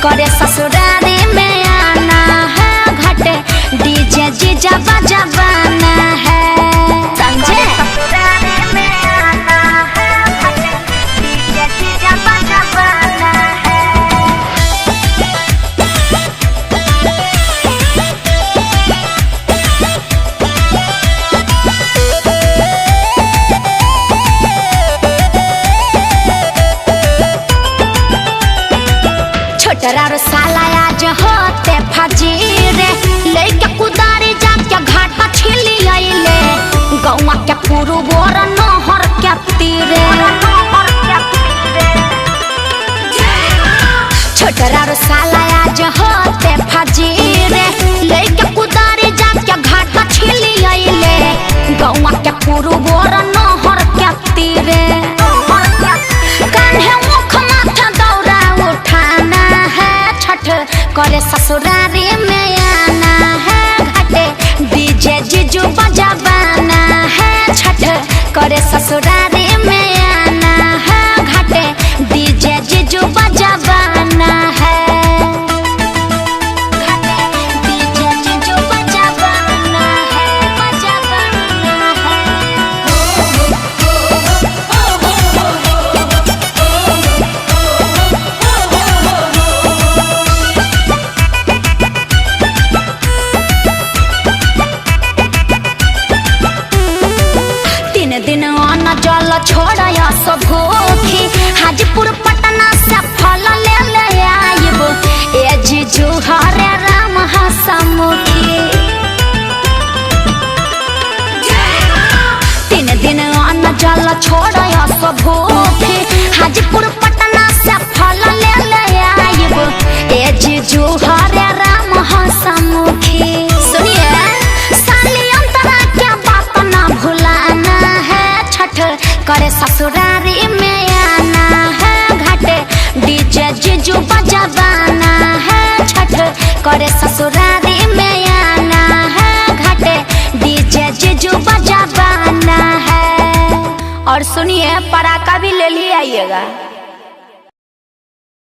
करे ससुरारी में आना है घाटे डीजे जीजा बजाना है समझे। ससुरारी में आना है घाटे डीजे जीजा बजाना है। छोटरा रो साला आज होते फजीरे लेके कुदारी जाके घाटा छिली आइले गौवा के पुरु बोर नहर के तीरे। छोटरा रो साला आज होते फजीरे लेके कुदारी जाके घाटा छिली आइले गौवा के पुरु बोर नहर के तीरे। कान्हे मुख माथा दौरा उठाना है छठ करे ससुरारी में आना है घाटे डीजे जीजू बजाना है। छठ करे ससुरारी में आना है घाटे डीजे जीजू बजाना है। घाटे डीजे जीजू बजाना है बजाना है। 3 दिन अन्न जल छोड़या सब भूखी हाजीपुर पटना से फल ले ले आइब ए जीजू हरे राम हसमुखी। 3 दिन अन्न जल छोड़या सब भूखी हाजीपुर पटना से फल ले ले आइब ए जीजू हरे राम हसमुखी। सुनिए साली अंतरा क्या बात ना भुलाना है छठ करे ससुरारी में आना है घाटे डीजे जीजू बजाना है। छठ करे ससुरारी में आना है घाटे डीजे जीजू बजाना है। और सुनिए पराका भी ले लिए आइएगा।